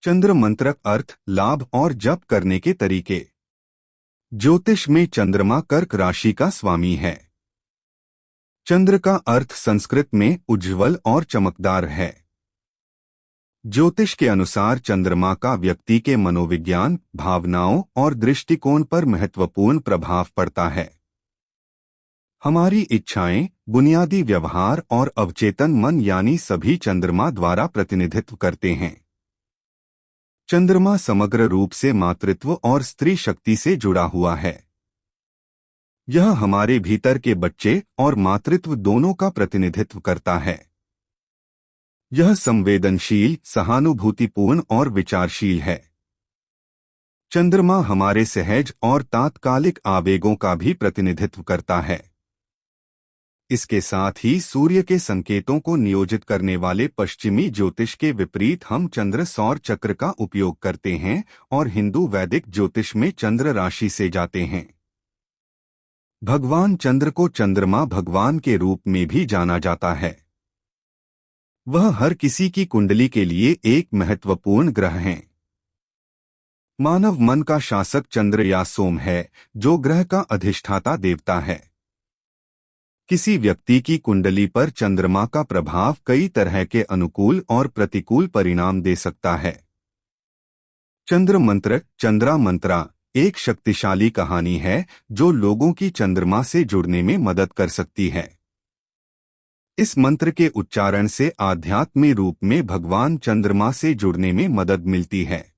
चंद्र मंत्र अर्थ, लाभ और जप करने के तरीके। ज्योतिष में चंद्रमा कर्क राशि का स्वामी है। चंद्र का अर्थ संस्कृत में उज्ज्वल और चमकदार है। ज्योतिष के अनुसार चंद्रमा का व्यक्ति के मनोविज्ञान, भावनाओं और दृष्टिकोण पर महत्वपूर्ण प्रभाव पड़ता है। हमारी इच्छाएं, बुनियादी व्यवहार और अवचेतन मन यानी सभी चंद्रमा द्वारा प्रतिनिधित्व करते हैं। चंद्रमा समग्र रूप से मातृत्व और स्त्री शक्ति से जुड़ा हुआ है। यह हमारे भीतर के बच्चे और मातृत्व दोनों का प्रतिनिधित्व करता है। यह संवेदनशील, सहानुभूतिपूर्ण और विचारशील है। चंद्रमा हमारे सहज और तात्कालिक आवेगों का भी प्रतिनिधित्व करता है। इसके साथ ही सूर्य के संकेतों को नियोजित करने वाले पश्चिमी ज्योतिष के विपरीत हम चंद्र सौर चक्र का उपयोग करते हैं और हिंदू वैदिक ज्योतिष में चंद्र राशि से जाते हैं। भगवान चंद्र को चंद्रमा भगवान के रूप में भी जाना जाता है। वह हर किसी की कुंडली के लिए एक महत्वपूर्ण ग्रह हैं। मानव मन का शासक चंद्र या सोम है, जो ग्रह का अधिष्ठाता देवता है। किसी व्यक्ति की कुंडली पर चंद्रमा का प्रभाव कई तरह के अनुकूल और प्रतिकूल परिणाम दे सकता है। चंद्र मंत्र, चंद्रा मंत्रा, एक शक्तिशाली कहानी है जो लोगों की चंद्रमा से जुड़ने में मदद कर सकती है। इस मंत्र के उच्चारण से आध्यात्मिक रूप में भगवान चंद्रमा से जुड़ने में मदद मिलती है।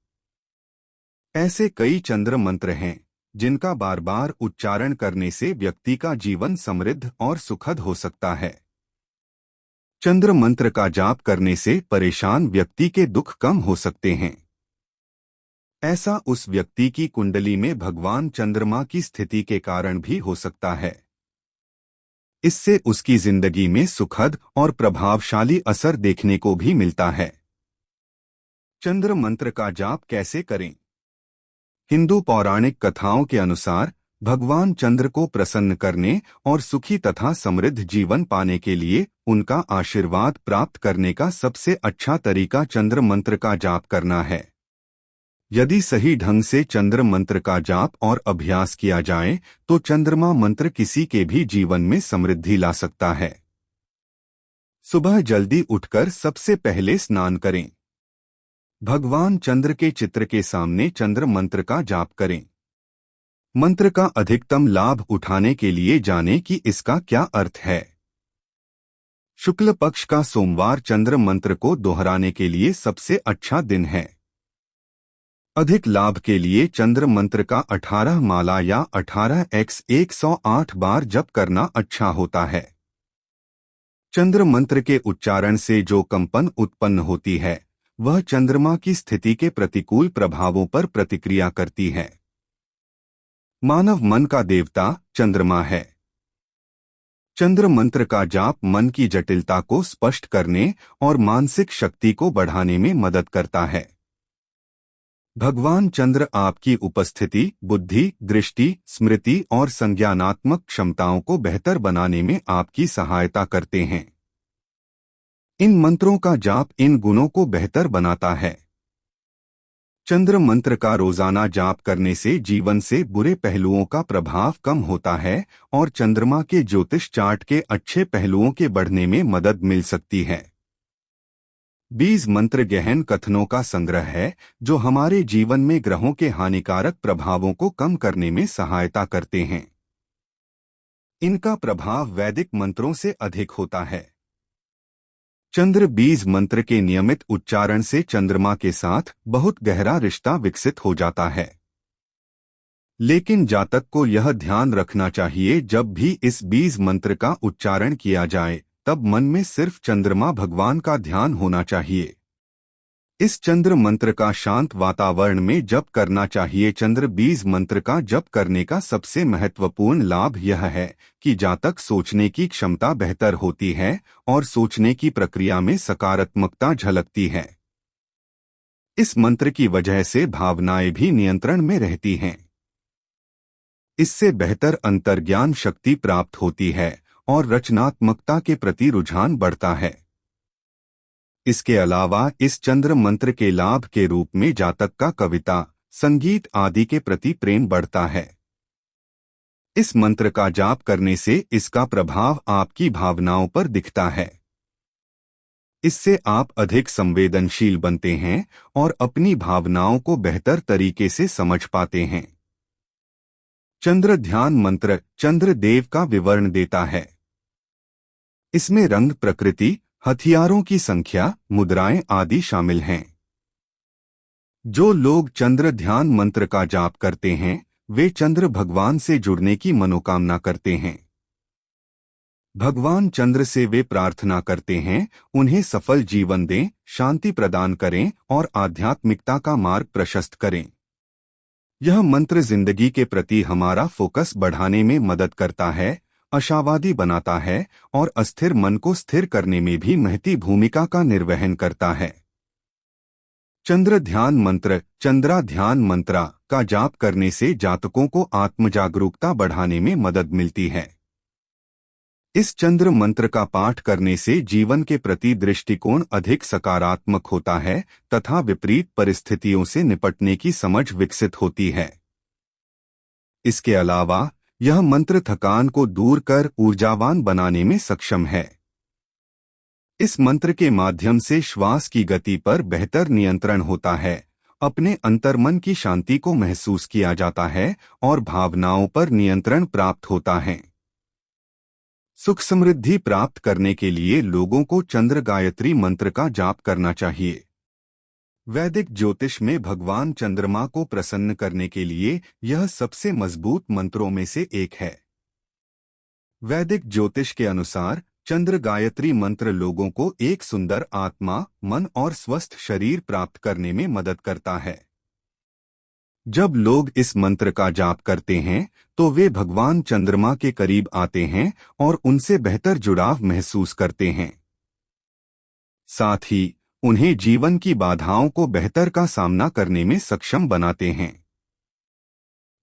ऐसे कई चंद्र मंत्र हैं जिनका बार बार उच्चारण करने से व्यक्ति का जीवन समृद्ध और सुखद हो सकता है। चंद्र मंत्र का जाप करने से परेशान व्यक्ति के दुख कम हो सकते हैं। ऐसा उस व्यक्ति की कुंडली में भगवान चंद्रमा की स्थिति के कारण भी हो सकता है। इससे उसकी जिंदगी में सुखद और प्रभावशाली असर देखने को भी मिलता है। चंद्र मंत्र का जाप कैसे करें? हिंदू पौराणिक कथाओं के अनुसार भगवान चंद्र को प्रसन्न करने और सुखी तथा समृद्ध जीवन पाने के लिए उनका आशीर्वाद प्राप्त करने का सबसे अच्छा तरीका चंद्र मंत्र का जाप करना है। यदि सही ढंग से चंद्र मंत्र का जाप और अभ्यास किया जाए तो चंद्रमा मंत्र किसी के भी जीवन में समृद्धि ला सकता है। सुबह जल्दी उठकर सबसे पहले स्नान करें। भगवान चंद्र के चित्र के सामने चंद्र मंत्र का जाप करें। मंत्र का अधिकतम लाभ उठाने के लिए जानें कि इसका क्या अर्थ है। शुक्ल पक्ष का सोमवार चंद्र मंत्र को दोहराने के लिए सबसे अच्छा दिन है। अधिक लाभ के लिए चंद्र मंत्र का 18 माला या 18x 108 बार जप करना अच्छा होता है। चंद्र मंत्र के उच्चारण से जो कंपन उत्पन्न होती है वह चंद्रमा की स्थिति के प्रतिकूल प्रभावों पर प्रतिक्रिया करती है। मानव मन का देवता चंद्रमा है। चंद्र मंत्र का जाप मन की जटिलता को स्पष्ट करने और मानसिक शक्ति को बढ़ाने में मदद करता है। भगवान चंद्र आपकी उपस्थिति, बुद्धि, दृष्टि, स्मृति और संज्ञानात्मक क्षमताओं को बेहतर बनाने में आपकी सहायता करते हैं। इन मंत्रों का जाप इन गुणों को बेहतर बनाता है। चंद्र मंत्र का रोजाना जाप करने से जीवन से बुरे पहलुओं का प्रभाव कम होता है और चंद्रमा के ज्योतिष चार्ट के अच्छे पहलुओं के बढ़ने में मदद मिल सकती है। बीज मंत्र गहन कथनों का संग्रह है जो हमारे जीवन में ग्रहों के हानिकारक प्रभावों को कम करने में सहायता करते हैं। इनका प्रभाव वैदिक मंत्रों से अधिक होता है। चंद्र बीज मंत्र के नियमित उच्चारण से चंद्रमा के साथ बहुत गहरा रिश्ता विकसित हो जाता है। लेकिन जातक को यह ध्यान रखना चाहिए जब भी इस बीज मंत्र का उच्चारण किया जाए तब मन में सिर्फ चंद्रमा भगवान का ध्यान होना चाहिए। इस चंद्र मंत्र का शांत वातावरण में जप करना चाहिए। चंद्र बीज मंत्र का जप करने का सबसे महत्वपूर्ण लाभ यह है कि जातक सोचने की क्षमता बेहतर होती है और सोचने की प्रक्रिया में सकारात्मकता झलकती है। इस मंत्र की वजह से भावनाएं भी नियंत्रण में रहती हैं। इससे बेहतर अंतर्ज्ञान शक्ति प्राप्त होती है और रचनात्मकता के प्रति रुझान बढ़ता है। इसके अलावा इस चंद्र मंत्र के लाभ के रूप में जातक का कविता, संगीत आदि के प्रति प्रेम बढ़ता है। इस मंत्र का जाप करने से इसका प्रभाव आपकी भावनाओं पर दिखता है। इससे आप अधिक संवेदनशील बनते हैं और अपनी भावनाओं को बेहतर तरीके से समझ पाते हैं। चंद्र ध्यान मंत्र चंद्र देव का विवरण देता है। इसमें रंग, प्रकृति, हथियारों की संख्या, मुद्राएं आदि शामिल हैं। जो लोग चंद्र ध्यान मंत्र का जाप करते हैं वे चंद्र भगवान से जुड़ने की मनोकामना करते हैं। भगवान चंद्र से वे प्रार्थना करते हैं उन्हें सफल जीवन दें, शांति प्रदान करें और आध्यात्मिकता का मार्ग प्रशस्त करें। यह मंत्र जिंदगी के प्रति हमारा फोकस बढ़ाने में मदद करता है, आशावादी बनाता है और अस्थिर मन को स्थिर करने में भी महती भूमिका का निर्वहन करता है। चंद्र ध्यान मंत्र चंद्रा ध्यान मंत्रा का जाप करने से जातकों को आत्मजागरूकता बढ़ाने में मदद मिलती है। इस चंद्र मंत्र का पाठ करने से जीवन के प्रति दृष्टिकोण अधिक सकारात्मक होता है तथा विपरीत परिस्थितियों से निपटने की समझ विकसित होती है। इसके अलावा यह मंत्र थकान को दूर कर ऊर्जावान बनाने में सक्षम है। इस मंत्र के माध्यम से श्वास की गति पर बेहतर नियंत्रण होता है, अपने अंतर्मन की शांति को महसूस किया जाता है और भावनाओं पर नियंत्रण प्राप्त होता है। सुख समृद्धि प्राप्त करने के लिए लोगों को चंद्र गायत्री मंत्र का जाप करना चाहिए। वैदिक ज्योतिष में भगवान चंद्रमा को प्रसन्न करने के लिए यह सबसे मजबूत मंत्रों में से एक है। वैदिक ज्योतिष के अनुसार चंद्र गायत्री मंत्र लोगों को एक सुंदर आत्मा, मन और स्वस्थ शरीर प्राप्त करने में मदद करता है। जब लोग इस मंत्र का जाप करते हैं तो वे भगवान चंद्रमा के करीब आते हैं और उनसे बेहतर जुड़ाव महसूस करते हैं। साथ ही उन्हें जीवन की बाधाओं को बेहतर का सामना करने में सक्षम बनाते हैं।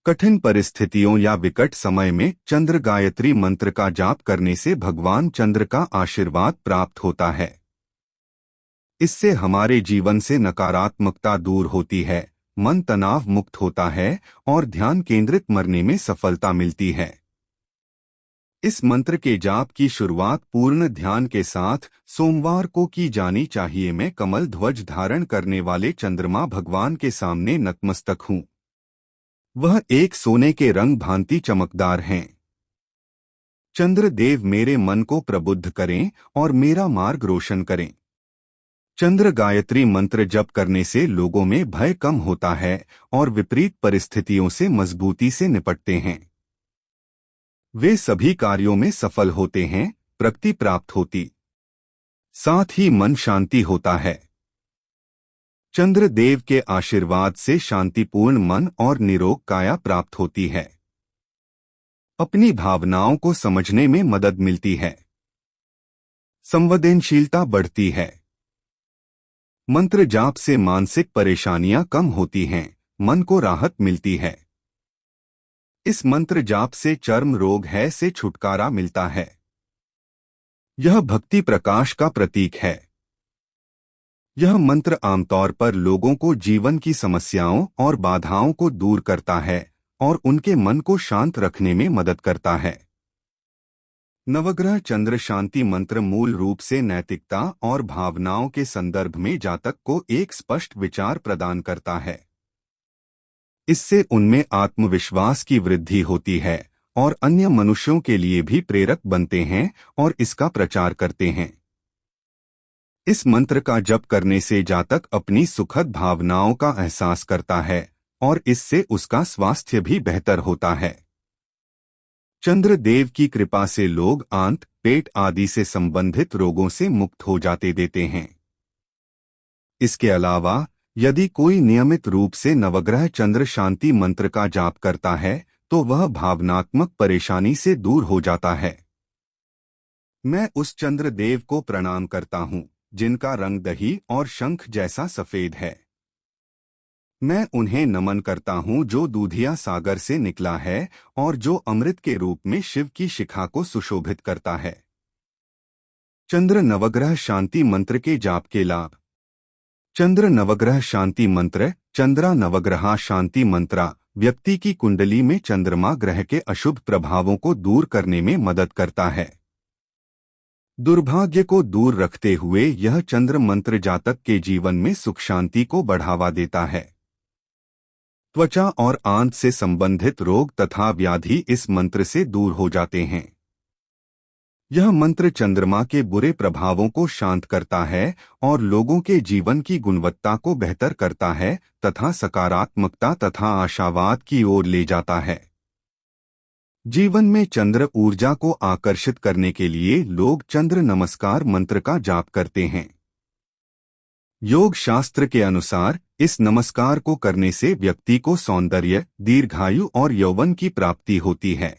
कठिन परिस्थितियों या विकट समय में चंद्र गायत्री मंत्र का जाप करने से भगवान चंद्र का आशीर्वाद प्राप्त होता है। इससे हमारे जीवन से नकारात्मकता दूर होती है, मन तनाव मुक्त होता है और ध्यान केंद्रित करने में सफलता मिलती है। इस मंत्र के जाप की शुरुआत पूर्ण ध्यान के साथ सोमवार को की जानी चाहिए। मैं कमल ध्वज धारण करने वाले चंद्रमा भगवान के सामने नतमस्तक हूँ। वह एक सोने के रंग भांति चमकदार हैं। चंद्र देव मेरे मन को प्रबुद्ध करें और मेरा मार्ग रोशन करें। चंद्र गायत्री मंत्र जप करने से लोगों में भय कम होता है और विपरीत परिस्थितियों से मजबूती से निपटते हैं। वे सभी कार्यों में सफल होते हैं, प्रगति प्राप्त होती, साथ ही मन शांति होता है। चंद्र देव के आशीर्वाद से शांतिपूर्ण मन और निरोग काया प्राप्त होती है। अपनी भावनाओं को समझने में मदद मिलती है। संवेदनशीलता बढ़ती है। मंत्र जाप से मानसिक परेशानियां कम होती हैं, मन को राहत मिलती है। इस मंत्र जाप से चर्म रोग से छुटकारा मिलता है। यह भक्ति प्रकाश का प्रतीक है। यह मंत्र आमतौर पर लोगों को जीवन की समस्याओं और बाधाओं को दूर करता है और उनके मन को शांत रखने में मदद करता है। नवग्रह चंद्र शांति मंत्र मूल रूप से नैतिकता और भावनाओं के संदर्भ में जातक को एक स्पष्ट विचार प्रदान करता है। इससे उनमें आत्मविश्वास की वृद्धि होती है और अन्य मनुष्यों के लिए भी प्रेरक बनते हैं और इसका प्रचार करते हैं। इस मंत्र का जप करने से जातक अपनी सुखद भावनाओं का एहसास करता है और इससे उसका स्वास्थ्य भी बेहतर होता है। चंद्र देव की कृपा से लोग आंत, पेट आदि से संबंधित रोगों से मुक्त हो जाते देते हैं। इसके अलावा यदि कोई नियमित रूप से नवग्रह चंद्र शांति मंत्र का जाप करता है तो वह भावनात्मक परेशानी से दूर हो जाता है। मैं उस चंद्र देव को प्रणाम करता हूँ जिनका रंग दही और शंख जैसा सफेद है। मैं उन्हें नमन करता हूँ जो दूधिया सागर से निकला है और जो अमृत के रूप में शिव की शिखा को सुशोभित करता है। चंद्र नवग्रह शांति मंत्र के जाप के लाभ। चंद्र नवग्रह शांति मंत्र। चंद्रा नवग्रहा शांति मंत्रा व्यक्ति की कुंडली में चंद्रमा ग्रह के अशुभ प्रभावों को दूर करने में मदद करता है। दुर्भाग्य को दूर रखते हुए यह चंद्र मंत्र जातक के जीवन में सुख शांति को बढ़ावा देता है। त्वचा और आंत से संबंधित रोग तथा व्याधि इस मंत्र से दूर हो जाते हैं। यह मंत्र चंद्रमा के बुरे प्रभावों को शांत करता है और लोगों के जीवन की गुणवत्ता को बेहतर करता है तथा सकारात्मकता तथा आशावाद की ओर ले जाता है। जीवन में चंद्र ऊर्जा को आकर्षित करने के लिए लोग चंद्र नमस्कार मंत्र का जाप करते हैं। योग शास्त्र के अनुसार इस नमस्कार को करने से व्यक्ति को सौंदर्य, दीर्घायु और यौवन की प्राप्ति होती है।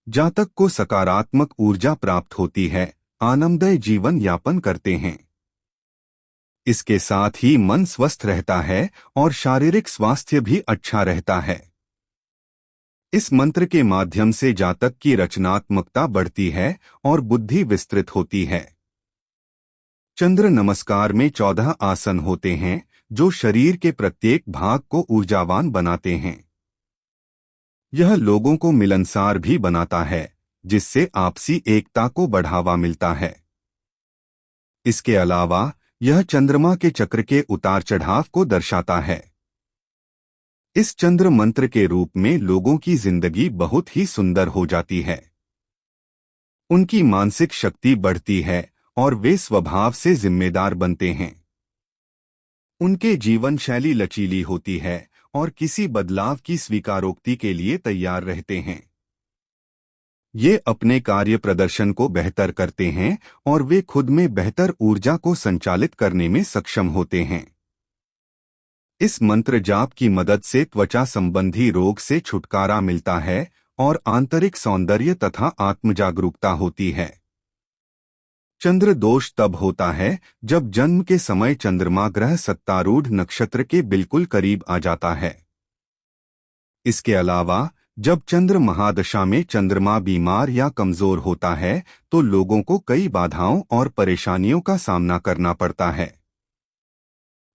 जातक को सकारात्मक ऊर्जा प्राप्त होती है, आनंदमय जीवन यापन करते हैं। इसके साथ ही मन स्वस्थ रहता है और शारीरिक स्वास्थ्य भी अच्छा रहता है। इस मंत्र के माध्यम से जातक की रचनात्मकता बढ़ती है और बुद्धि विस्तृत होती है। चंद्र नमस्कार में 14 आसन होते हैं जो शरीर के प्रत्येक भाग को ऊर्जावान बनाते हैं। यह लोगों को मिलनसार भी बनाता है, जिससे आपसी एकता को बढ़ावा मिलता है। इसके अलावा यह चंद्रमा के चक्र के उतार चढ़ाव को दर्शाता है। इस चंद्र मंत्र के रूप में लोगों की जिंदगी बहुत ही सुंदर हो जाती है। उनकी मानसिक शक्ति बढ़ती है और वे स्वभाव से जिम्मेदार बनते हैं। उनके जीवन शैली लचीली होती है और किसी बदलाव की स्वीकारोक्ति के लिए तैयार रहते हैं। ये अपने कार्य प्रदर्शन को बेहतर करते हैं और वे खुद में बेहतर ऊर्जा को संचालित करने में सक्षम होते हैं। इस मंत्र जाप की मदद से त्वचा संबंधी रोग से छुटकारा मिलता है और आंतरिक सौंदर्य तथा आत्मजागरूकता होती है। चंद्र दोष तब होता है जब जन्म के समय चंद्रमा ग्रह सत्तारूढ़ नक्षत्र के बिल्कुल करीब आ जाता है। इसके अलावा जब चंद्र महादशा में चंद्रमा बीमार या कमजोर होता है तो लोगों को कई बाधाओं और परेशानियों का सामना करना पड़ता है।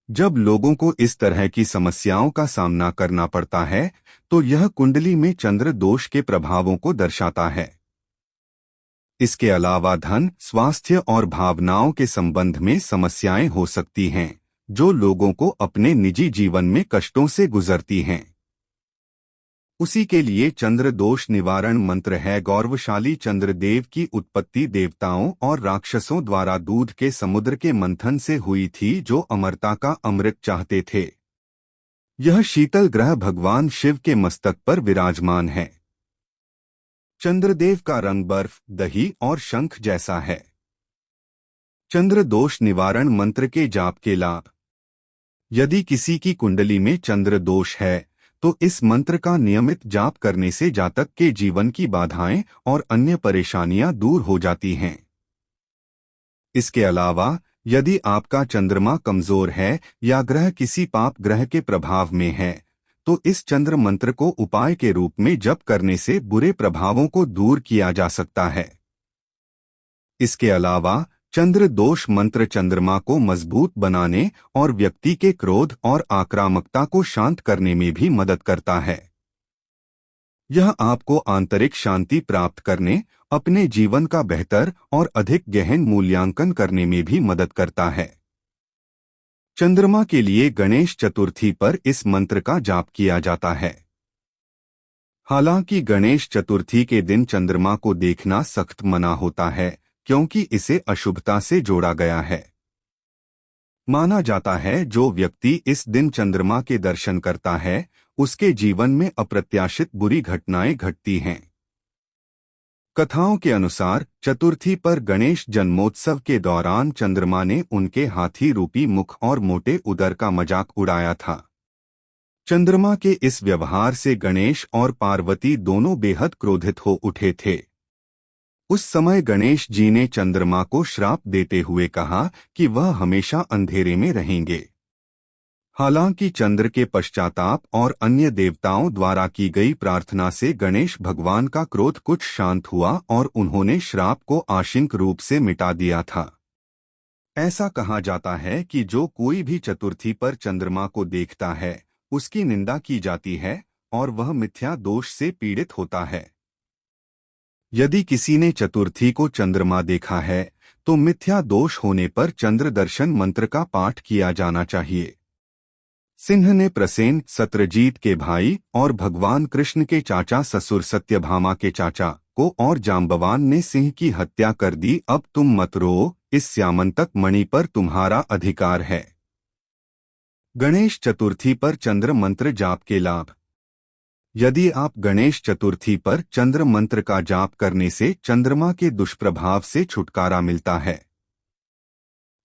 जब लोगों को इस तरह की समस्याओं का सामना करना पड़ता है तो यह कुंडली में चंद्र दोष के प्रभावों को दर्शाता है। इसके अलावा धन, स्वास्थ्य और भावनाओं के संबंध में समस्याएं हो सकती हैं, जो लोगों को अपने निजी जीवन में कष्टों से गुजरती हैं। उसी के लिए चंद्र दोष निवारण मंत्र है। गौरवशाली चंद्रदेव की उत्पत्ति देवताओं और राक्षसों द्वारा दूध के समुद्र के मंथन से हुई थी, जो अमरता का अमृत चाहते थे। यह शीतल ग्रह भगवान शिव के मस्तक पर विराजमान है। चंद्रदेव का रंग बर्फ, दही और शंख जैसा है। चंद्र दोष निवारण मंत्र के जाप के लाभ। यदि किसी की कुंडली में चंद्र दोष है तो इस मंत्र का नियमित जाप करने से जातक के जीवन की बाधाएं और अन्य परेशानियां दूर हो जाती हैं। इसके अलावा यदि आपका चंद्रमा कमजोर है या ग्रह किसी पाप ग्रह के प्रभाव में है तो इस चंद्र मंत्र को उपाय के रूप में जप करने से बुरे प्रभावों को दूर किया जा सकता है। इसके अलावा चंद्र दोष मंत्र चंद्रमा को मजबूत बनाने और व्यक्ति के क्रोध और आक्रामकता को शांत करने में भी मदद करता है। यह आपको आंतरिक शांति प्राप्त करने, अपने जीवन का बेहतर और अधिक गहन मूल्यांकन करने में भी मदद करता है। चंद्रमा के लिए गणेश चतुर्थी पर इस मंत्र का जाप किया जाता है। हालांकि गणेश चतुर्थी के दिन चंद्रमा को देखना सख्त मना होता है, क्योंकि इसे अशुभता से जोड़ा गया है। माना जाता है जो व्यक्ति इस दिन चंद्रमा के दर्शन करता है उसके जीवन में अप्रत्याशित बुरी घटनाएं घटती हैं। कथाओं के अनुसार चतुर्थी पर गणेश जन्मोत्सव के दौरान चंद्रमा ने उनके हाथी रूपी मुख और मोटे उदर का मजाक उड़ाया था। चंद्रमा के इस व्यवहार से गणेश और पार्वती दोनों बेहद क्रोधित हो उठे थे। उस समय गणेश जी ने चंद्रमा को श्राप देते हुए कहा कि वह हमेशा अंधेरे में रहेंगे। हालांकि चंद्र के पश्चाताप और अन्य देवताओं द्वारा की गई प्रार्थना से गणेश भगवान का क्रोध कुछ शांत हुआ और उन्होंने श्राप को आंशिक रूप से मिटा दिया था। ऐसा कहा जाता है कि जो कोई भी चतुर्थी पर चंद्रमा को देखता है उसकी निंदा की जाती है और वह मिथ्या दोष से पीड़ित होता है। यदि किसी ने चतुर्थी को चंद्रमा देखा है तो मिथ्या दोष होने पर चंद्र दर्शन मंत्र का पाठ किया जाना चाहिए। सिंह ने प्रसेन सत्रजीत के भाई और भगवान कृष्ण के चाचा ससुर सत्यभामा के चाचा को और जाम्बवान ने सिंह की हत्या कर दी। अब तुम मत रो, इस स्यामंतक मणि पर तुम्हारा अधिकार है। गणेश चतुर्थी पर चंद्र मंत्र जाप के लाभ। यदि आप गणेश चतुर्थी पर चंद्र मंत्र का जाप करने से चंद्रमा के दुष्प्रभाव से छुटकारा मिलता है।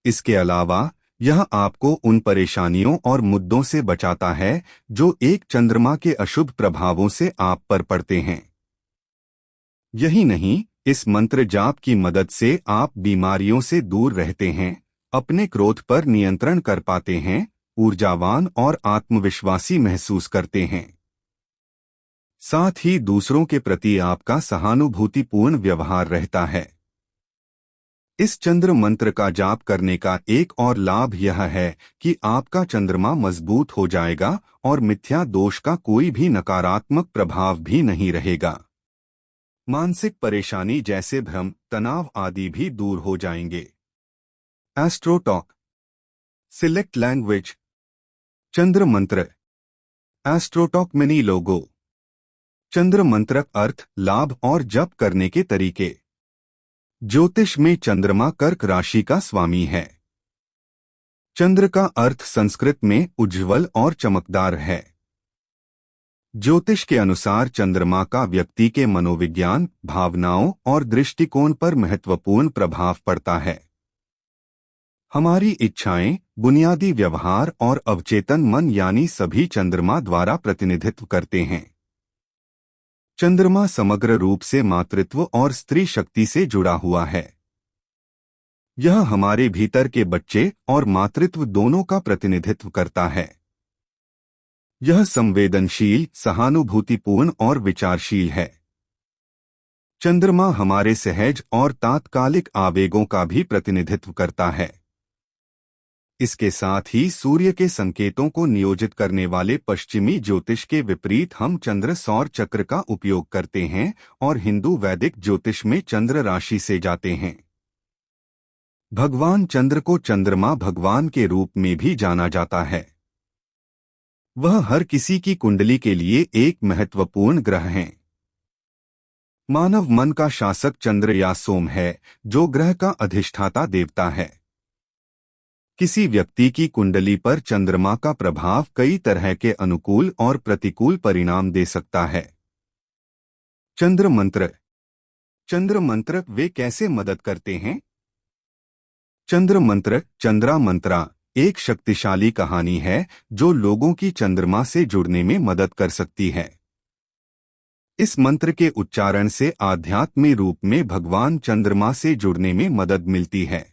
इसके अलावा यह आपको उन परेशानियों और मुद्दों से बचाता है जो एक चंद्रमा के अशुभ प्रभावों से आप पर पड़ते हैं। यही नहीं, इस मंत्र जाप की मदद से आप बीमारियों से दूर रहते हैं, अपने क्रोध पर नियंत्रण कर पाते हैं, ऊर्जावान और आत्मविश्वासी महसूस करते हैं। साथ ही दूसरों के प्रति आपका सहानुभूतिपूर्ण व्यवहार रहता है। इस चंद्र मंत्र का जाप करने का एक और लाभ यह है कि आपका चंद्रमा मजबूत हो जाएगा और मिथ्या दोष का कोई भी नकारात्मक प्रभाव भी नहीं रहेगा। मानसिक परेशानी जैसे भ्रम, तनाव आदि भी दूर हो जाएंगे। एस्ट्रोटॉक। Select language. चंद्र मंत्र। एस्ट्रोटॉक मिनी लोगो। चंद्र मंत्र अर्थ, लाभ और जप करने के तरीके। ज्योतिष में चंद्रमा कर्क राशि का स्वामी है। चंद्र का अर्थ संस्कृत में उज्ज्वल और चमकदार है। ज्योतिष के अनुसार चंद्रमा का व्यक्ति के मनोविज्ञान, भावनाओं और दृष्टिकोण पर महत्वपूर्ण प्रभाव पड़ता है। हमारी इच्छाएं, बुनियादी व्यवहार और अवचेतन मन यानी सभी चंद्रमा द्वारा प्रतिनिधित्व करते हैं। चंद्रमा समग्र रूप से मातृत्व और स्त्री शक्ति से जुड़ा हुआ है। यह हमारे भीतर के बच्चे और मातृत्व दोनों का प्रतिनिधित्व करता है। यह संवेदनशील, सहानुभूतिपूर्ण और विचारशील है। चंद्रमा हमारे सहज और तात्कालिक आवेगों का भी प्रतिनिधित्व करता है। इसके साथ ही सूर्य के संकेतों को नियोजित करने वाले पश्चिमी ज्योतिष के विपरीत हम चंद्र सौर चक्र का उपयोग करते हैं और हिंदू वैदिक ज्योतिष में चंद्र राशि से जाते हैं। भगवान चंद्र को चंद्रमा भगवान के रूप में भी जाना जाता है। वह हर किसी की कुंडली के लिए एक महत्वपूर्ण ग्रह हैं। मानव मन का शासक चंद्र या सोम है, जो ग्रह का अधिष्ठाता देवता है। किसी व्यक्ति की कुंडली पर चंद्रमा का प्रभाव कई तरह के अनुकूल और प्रतिकूल परिणाम दे सकता है। चंद्र मंत्र। चंद्र मंत्र वे कैसे मदद करते हैं? चंद्र मंत्र, चंद्रा मंत्रा, एक शक्तिशाली कहानी है जो लोगों की चंद्रमा से जुड़ने में मदद कर सकती है। इस मंत्र के उच्चारण से आध्यात्मिक रूप में भगवान चंद्रमा से जुड़ने में मदद मिलती है।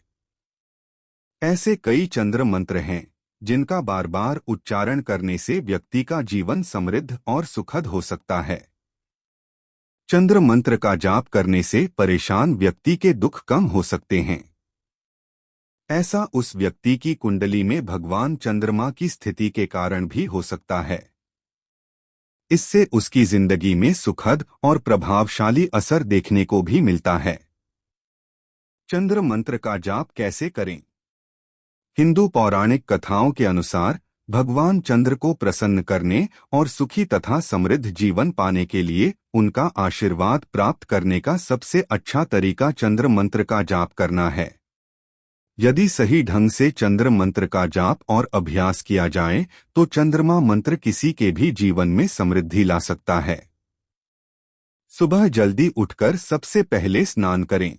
ऐसे कई चंद्र मंत्र हैं जिनका बार बार उच्चारण करने से व्यक्ति का जीवन समृद्ध और सुखद हो सकता है। चंद्र मंत्र का जाप करने से परेशान व्यक्ति के दुख कम हो सकते हैं। ऐसा उस व्यक्ति की कुंडली में भगवान चंद्रमा की स्थिति के कारण भी हो सकता है। इससे उसकी जिंदगी में सुखद और प्रभावशाली असर देखने को भी मिलता है। चंद्र मंत्र का जाप कैसे करें? हिंदू पौराणिक कथाओं के अनुसार भगवान चंद्र को प्रसन्न करने और सुखी तथा समृद्ध जीवन पाने के लिए उनका आशीर्वाद प्राप्त करने का सबसे अच्छा तरीका चंद्र मंत्र का जाप करना है। यदि सही ढंग से चंद्र मंत्र का जाप और अभ्यास किया जाए तो चंद्रमा मंत्र किसी के भी जीवन में समृद्धि ला सकता है। सुबह जल्दी उठकर सबसे पहले स्नान करें।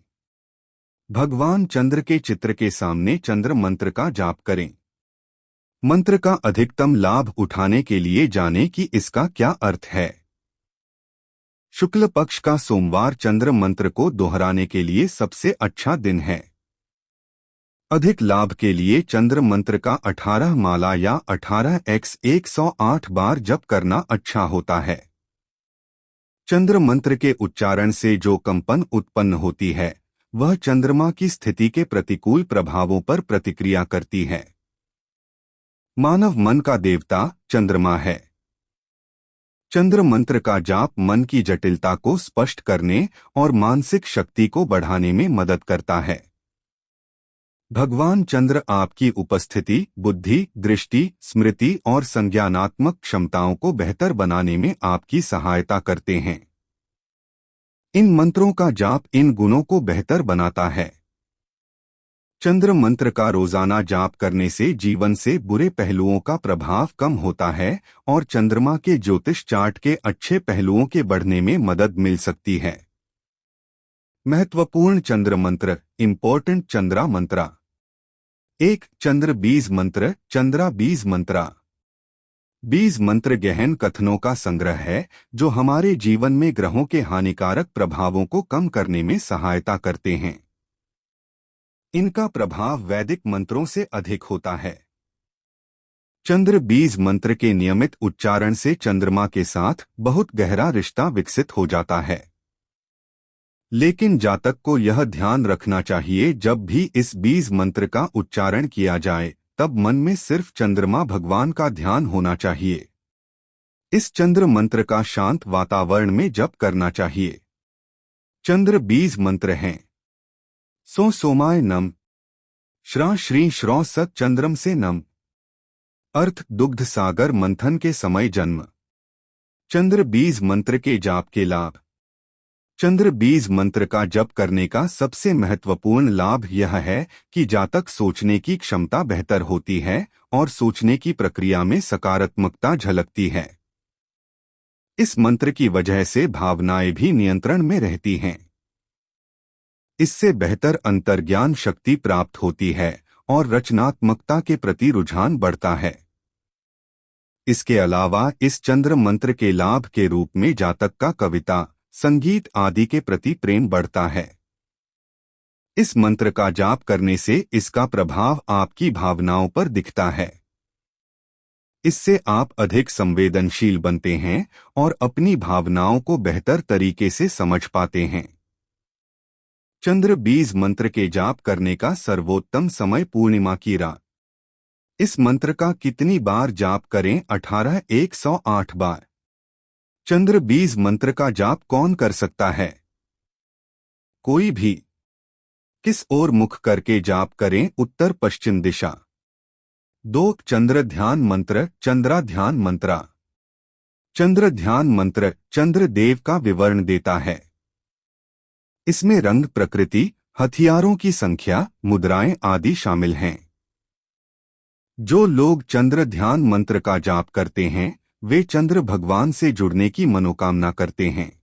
भगवान चंद्र के चित्र के सामने चंद्र मंत्र का जाप करें। मंत्र का अधिकतम लाभ उठाने के लिए जानें कि इसका क्या अर्थ है। शुक्ल पक्ष का सोमवार चंद्र मंत्र को दोहराने के लिए सबसे अच्छा दिन है। अधिक लाभ के लिए चंद्र मंत्र का 18 माला या 18x 108 बार जप करना अच्छा होता है। चंद्र मंत्र के उच्चारण से जो कंपन उत्पन्न होती है वह चंद्रमा की स्थिति के प्रतिकूल प्रभावों पर प्रतिक्रिया करती है। मानव मन का देवता चंद्रमा है। चंद्र मंत्र का जाप मन की जटिलता को स्पष्ट करने और मानसिक शक्ति को बढ़ाने में मदद करता है। भगवान चंद्र आपकी उपस्थिति, बुद्धि, दृष्टि, स्मृति और संज्ञानात्मक क्षमताओं को बेहतर बनाने में आपकी सहायता करते हैं। इन मंत्रों का जाप इन गुणों को बेहतर बनाता है। चंद्र मंत्र का रोजाना जाप करने से जीवन से बुरे पहलुओं का प्रभाव कम होता है और चंद्रमा के ज्योतिष चार्ट के अच्छे पहलुओं के बढ़ने में मदद मिल सकती है। महत्वपूर्ण चंद्र मंत्र, इंपॉर्टेंट चंद्रा मंत्रा। 1. चंद्र बीज मंत्र, चंद्रा बीज मंत्रा। बीज मंत्र गहन कथनों का संग्रह है जो हमारे जीवन में ग्रहों के हानिकारक प्रभावों को कम करने में सहायता करते हैं। इनका प्रभाव वैदिक मंत्रों से अधिक होता है। चंद्र बीज मंत्र के नियमित उच्चारण से चंद्रमा के साथ बहुत गहरा रिश्ता विकसित हो जाता है। लेकिन जातक को यह ध्यान रखना चाहिए जब भी इस बीज मंत्र का उच्चारण किया जाए तब मन में सिर्फ चंद्रमा भगवान का ध्यान होना चाहिए। इस चंद्र मंत्र का शांत वातावरण में जप करना चाहिए। चंद्र बीज मंत्र हैं। सो सोमाय नम, श्रा श्री श्रौ सत चंद्रम से नम। अर्थ दुग्ध सागर मंथन के समय जन्म। चंद्र बीज मंत्र के जाप के लाभ। चंद्र बीज मंत्र का जप करने का सबसे महत्वपूर्ण लाभ यह है कि जातक सोचने की क्षमता बेहतर होती है और सोचने की प्रक्रिया में सकारात्मकता झलकती है। इस मंत्र की वजह से भावनाएं भी नियंत्रण में रहती हैं। इससे बेहतर अंतर्ज्ञान शक्ति प्राप्त होती है और रचनात्मकता के प्रति रुझान बढ़ता है। इसके अलावा इस चंद्र मंत्र के लाभ के रूप में जातक का कविता, संगीत आदि के प्रति प्रेम बढ़ता है। इस मंत्र का जाप करने से इसका प्रभाव आपकी भावनाओं पर दिखता है। इससे आप अधिक संवेदनशील बनते हैं और अपनी भावनाओं को बेहतर तरीके से समझ पाते हैं। चंद्र बीज मंत्र के जाप करने का सर्वोत्तम समय पूर्णिमा की रात। इस मंत्र का कितनी बार जाप करें? 18-108 बार। चंद्र बीज मंत्र का जाप कौन कर सकता है? कोई भी। किस ओर मुख करके जाप करें? उत्तर पश्चिम दिशा। 2. चंद्र ध्यान मंत्र, चंद्रा ध्यान मंत्रा। चंद्र ध्यान मंत्र चंद्र देव का विवरण देता है। इसमें रंग, प्रकृति, हथियारों की संख्या, मुद्राएं आदि शामिल हैं। जो लोग चंद्र ध्यान मंत्र का जाप करते हैं वे चंद्र भगवान से जुड़ने की मनोकामना करते हैं।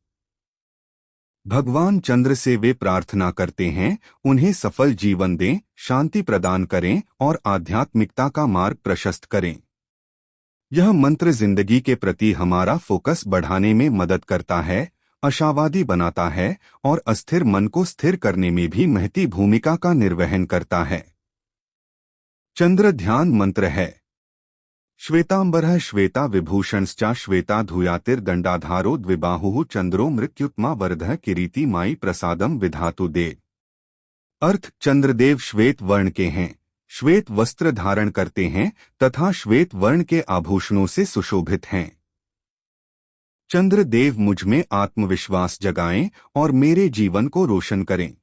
भगवान चंद्र से वे प्रार्थना करते हैं उन्हें सफल जीवन दें, शांति प्रदान करें और आध्यात्मिकता का मार्ग प्रशस्त करें। यह मंत्र जिंदगी के प्रति हमारा फोकस बढ़ाने में मदद करता है, आशावादी बनाता है और अस्थिर मन को स्थिर करने में भी महती भूमिका का निर्वहन करता है। चंद्र ध्यान मंत्र है। श्वेतांबरः श्वेता विभूषणश्च श्वेता धूयातिर्दंडाधारो द्विबाहुः चंद्रो मृत्युत्मा वरदः किरीटी माई प्रसादम विधातु दे। अर्थ चंद्रदेव श्वेत वर्ण के हैं, श्वेत वस्त्र धारण करते हैं तथा श्वेत वर्ण के आभूषणों से सुशोभित हैं। चंद्रदेव मुझ में आत्मविश्वास जगाएं और मेरे जीवन को रोशन करें।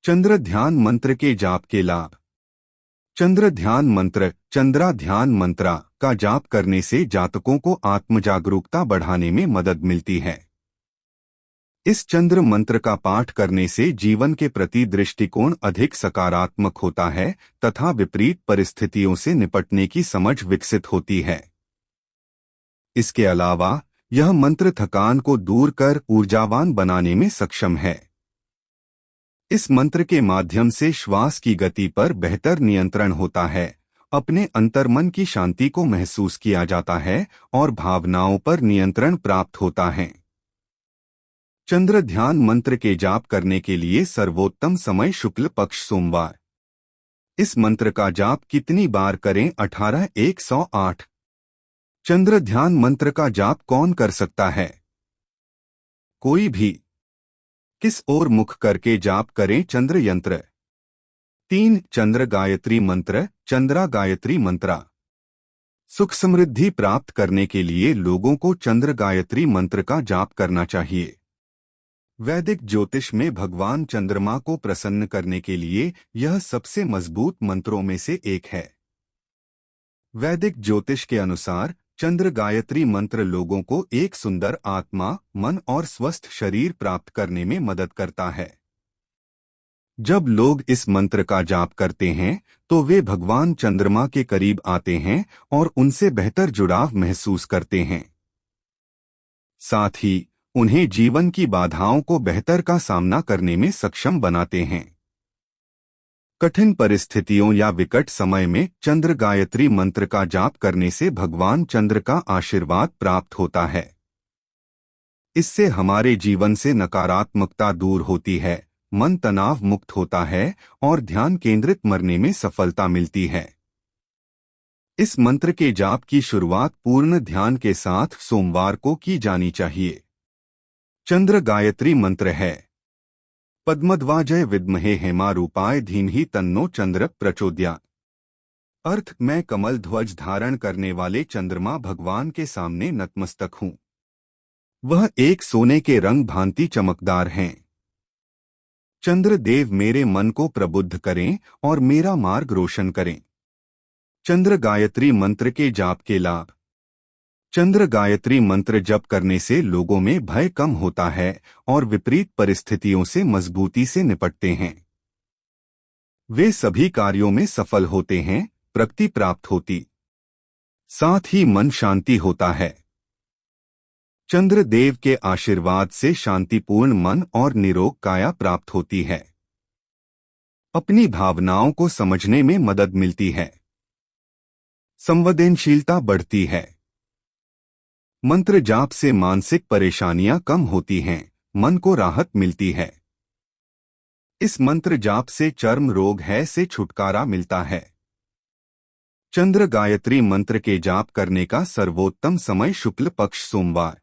चंद्र ध्यान मंत्र के जाप के लाभ। चंद्र ध्यान मंत्र, चंद्रा ध्यान मंत्रा का जाप करने से जातकों को आत्मजागरूकता बढ़ाने में मदद मिलती है। इस चंद्र मंत्र का पाठ करने से जीवन के प्रति दृष्टिकोण अधिक सकारात्मक होता है तथा विपरीत परिस्थितियों से निपटने की समझ विकसित होती है। इसके अलावा यह मंत्र थकान को दूर कर ऊर्जावान बनाने में सक्षम है। इस मंत्र के माध्यम से श्वास की गति पर बेहतर नियंत्रण होता है, अपने अंतर्मन की शांति को महसूस किया जाता है और भावनाओं पर नियंत्रण प्राप्त होता है। चंद्र ध्यान मंत्र के जाप करने के लिए सर्वोत्तम समय शुक्ल पक्ष सोमवार। इस मंत्र का जाप कितनी बार करें? 18 108। चंद्र ध्यान मंत्र का जाप कौन कर सकता है? कोई भी। किस ओर मुख करके जाप करें चंद्र यंत्र? 3 चंद्र गायत्री मंत्र, चंद्रा गायत्री मंत्रा। सुख समृद्धि प्राप्त करने के लिए लोगों को चंद्र गायत्री मंत्र का जाप करना चाहिए। वैदिक ज्योतिष में भगवान चंद्रमा को प्रसन्न करने के लिए यह सबसे मजबूत मंत्रों में से एक है। वैदिक ज्योतिष के अनुसार चंद्र गायत्री मंत्र लोगों को एक सुंदर आत्मा, मन और स्वस्थ शरीर प्राप्त करने में मदद करता है। जब लोग इस मंत्र का जाप करते हैं तो वे भगवान चंद्रमा के करीब आते हैं और उनसे बेहतर जुड़ाव महसूस करते हैं। साथ ही उन्हें जीवन की बाधाओं को बेहतर का सामना करने में सक्षम बनाते हैं। कठिन परिस्थितियों या विकट समय में चंद्र गायत्री मंत्र का जाप करने से भगवान चंद्र का आशीर्वाद प्राप्त होता है। इससे हमारे जीवन से नकारात्मकता दूर होती है, मन तनाव मुक्त होता है और ध्यान केंद्रित करने में सफलता मिलती है। इस मंत्र के जाप की शुरुआत पूर्ण ध्यान के साथ सोमवार को की जानी चाहिए। चंद्र गायत्री मंत्र है। पद्मध्वजाय विद्महे हेमारूपाय धीमहि तन्नो चंद्र प्रचोदयात्। अर्थ: मैं कमल ध्वज धारण करने वाले चंद्रमा भगवान के सामने नतमस्तक हूँ। वह एक सोने के रंग भांति चमकदार हैं। चंद्र देव मेरे मन को प्रबुद्ध करें और मेरा मार्ग रोशन करें। चंद्र गायत्री मंत्र के जाप के लाभ। चंद्र गायत्री मंत्र जप करने से लोगों में भय कम होता है और विपरीत परिस्थितियों से मजबूती से निपटते हैं। वे सभी कार्यों में सफल होते हैं, प्रगति प्राप्त होती, साथ ही मन शांति होता है। चंद्र देव के आशीर्वाद से शांतिपूर्ण मन और निरोग काया प्राप्त होती है। अपनी भावनाओं को समझने में मदद मिलती है। संवेदनशीलता बढ़ती है। मंत्र जाप से मानसिक परेशानियां कम होती हैं, मन को राहत मिलती है। इस मंत्र जाप से चर्म रोग से छुटकारा मिलता है। चंद्र गायत्री मंत्र के जाप करने का सर्वोत्तम समय शुक्ल पक्ष सोमवार।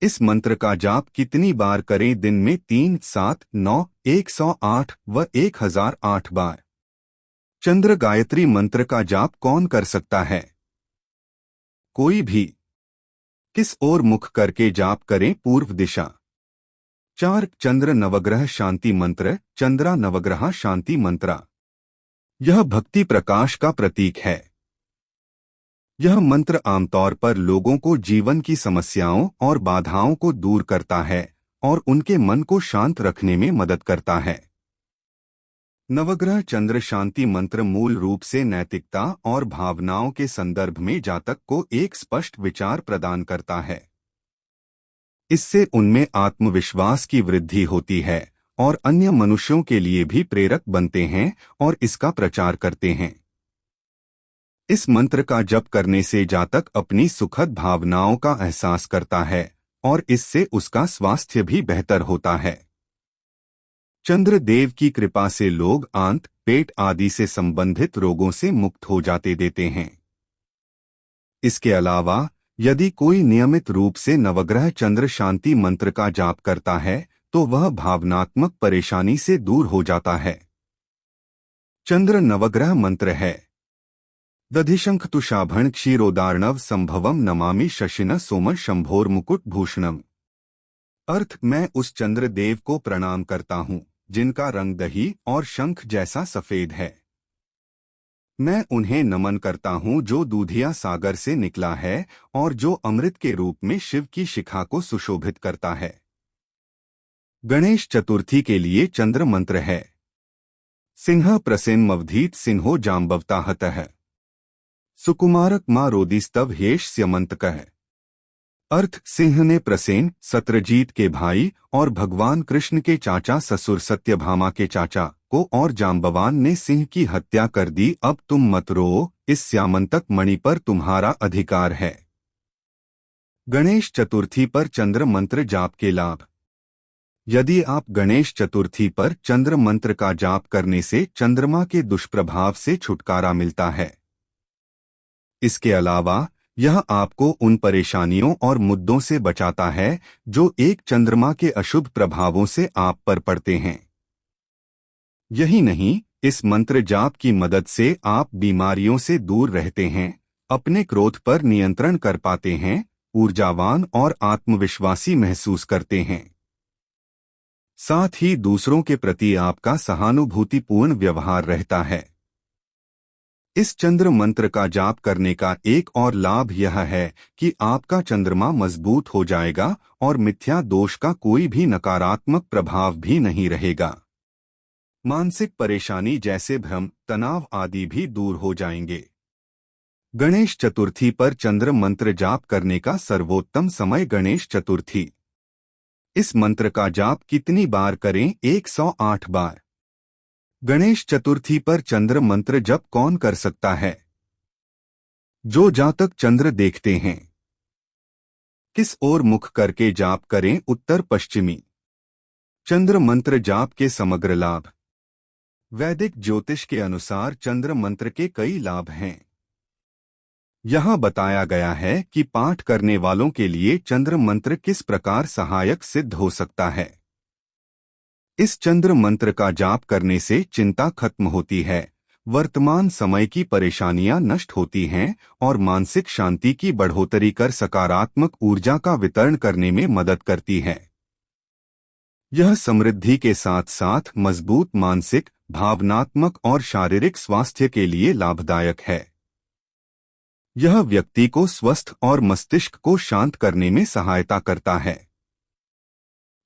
इस मंत्र का जाप कितनी बार करें? दिन में 3, 7, 9, 108 व 1008 बार। चंद्र गायत्री मंत्र का जाप कौन कर सकता है? कोई भी। किस ओर मुख करके जाप करें? पूर्व दिशा। 4 चंद्र नवग्रह शांति मंत्र, चंद्रा नवग्रह शांति मंत्रा। यह भक्ति प्रकाश का प्रतीक है। यह मंत्र आमतौर पर लोगों को जीवन की समस्याओं और बाधाओं को दूर करता है और उनके मन को शांत रखने में मदद करता है। नवग्रह चंद्र शांति मंत्र मूल रूप से नैतिकता और भावनाओं के संदर्भ में जातक को एक स्पष्ट विचार प्रदान करता है। इससे उनमें आत्मविश्वास की वृद्धि होती है और अन्य मनुष्यों के लिए भी प्रेरक बनते हैं और इसका प्रचार करते हैं। इस मंत्र का जप करने से जातक अपनी सुखद भावनाओं का एहसास करता है और इससे उसका स्वास्थ्य भी बेहतर होता है। चंद्र देव की कृपा से लोग आंत, पेट आदि से संबंधित रोगों से मुक्त हो जाते देते हैं। इसके अलावा यदि कोई नियमित रूप से नवग्रह चंद्र शांति मंत्र का जाप करता है तो वह भावनात्मक परेशानी से दूर हो जाता है। चंद्र नवग्रह मंत्र है। दधिशंखतुषाभण क्षीरोदार्णव संभवम नमामि शशिन सोम शंभोर्मुकुट भूषणम। अर्थ: मैं उस चंद्र देव को प्रणाम करता हूँ जिनका रंग दही और शंख जैसा सफेद है। मैं उन्हें नमन करता हूँ जो दूधिया सागर से निकला है और जो अमृत के रूप में शिव की शिखा को सुशोभित करता है। गणेश चतुर्थी के लिए चंद्र मंत्र है। सिंह प्रसेनमवधीत सिंहो जाम्बवताहतः सुकुमारक मां रोदिस्तव हेश स्यमंतकः। अर्थ: सिंह ने प्रसेन, सत्रजीत के भाई और भगवान कृष्ण के चाचा ससुर सत्यभामा के चाचा को और जाम्बवान ने सिंह की हत्या कर दी। अब तुम मत रो, इस स्यामंतक मणि पर तुम्हारा अधिकार है। गणेश चतुर्थी पर चंद्र मंत्र जाप के लाभ। यदि आप गणेश चतुर्थी पर चंद्र मंत्र का जाप करने से चंद्रमा के दुष्प्रभाव से छुटकारा मिलता है। इसके अलावा यह आपको उन परेशानियों और मुद्दों से बचाता है जो एक चंद्रमा के अशुभ प्रभावों से आप पर पड़ते हैं। यही नहीं, इस मंत्र जाप की मदद से आप बीमारियों से दूर रहते हैं, अपने क्रोध पर नियंत्रण कर पाते हैं, ऊर्जावान और आत्मविश्वासी महसूस करते हैं। साथ ही दूसरों के प्रति आपका सहानुभूतिपूर्ण व्यवहार रहता है। इस चंद्र मंत्र का जाप करने का एक और लाभ यह है कि आपका चंद्रमा मजबूत हो जाएगा और मिथ्या दोष का कोई भी नकारात्मक प्रभाव भी नहीं रहेगा। मानसिक परेशानी जैसे भ्रम, तनाव आदि भी दूर हो जाएंगे। गणेश चतुर्थी पर चंद्र मंत्र जाप करने का सर्वोत्तम समय गणेश चतुर्थी। इस मंत्र का जाप कितनी बार करें? 108 बार। गणेश चतुर्थी पर चंद्र मंत्र जप कौन कर सकता है? जो जातक चंद्र देखते हैं। किस ओर मुख करके जाप करें? उत्तर पश्चिमी। चंद्र मंत्र जाप के समग्र लाभ। वैदिक ज्योतिष के अनुसार चंद्र मंत्र के कई लाभ हैं। यहाँ बताया गया है कि पाठ करने वालों के लिए चंद्र मंत्र किस प्रकार सहायक सिद्ध हो सकता है। इस चंद्र मंत्र का जाप करने से चिंता खत्म होती है, वर्तमान समय की परेशानियां नष्ट होती हैं और मानसिक शांति की बढ़ोतरी कर सकारात्मक ऊर्जा का वितरण करने में मदद करती है। यह समृद्धि के साथ साथ मजबूत मानसिक, भावनात्मक और शारीरिक स्वास्थ्य के लिए लाभदायक है। यह व्यक्ति को स्वस्थ और मस्तिष्क को शांत करने में सहायता करता है।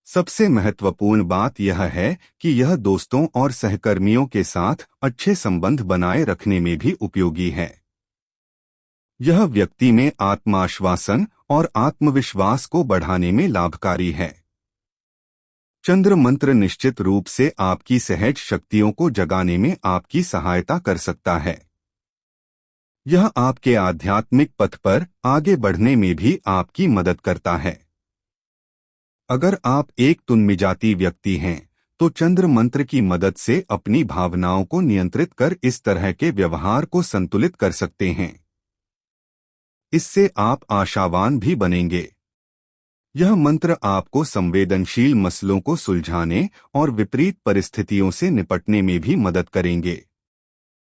सबसे महत्वपूर्ण बात यह है कि यह दोस्तों और सहकर्मियों के साथ अच्छे संबंध बनाए रखने में भी उपयोगी है। यह व्यक्ति में आत्माश्वासन और आत्मविश्वास को बढ़ाने में लाभकारी है। चंद्र मंत्र निश्चित रूप से आपकी सहज शक्तियों को जगाने में आपकी सहायता कर सकता है। यह आपके आध्यात्मिक पथ पर आगे बढ़ने में भी आपकी मदद करता है। अगर आप एक तुन्मिजाती व्यक्ति हैं, तो चंद्र मंत्र की मदद से अपनी भावनाओं को नियंत्रित कर इस तरह के व्यवहार को संतुलित कर सकते हैं। इससे आप आशावान भी बनेंगे। यह मंत्र आपको संवेदनशील मसलों को सुलझाने और विपरीत परिस्थितियों से निपटने में भी मदद करेंगे।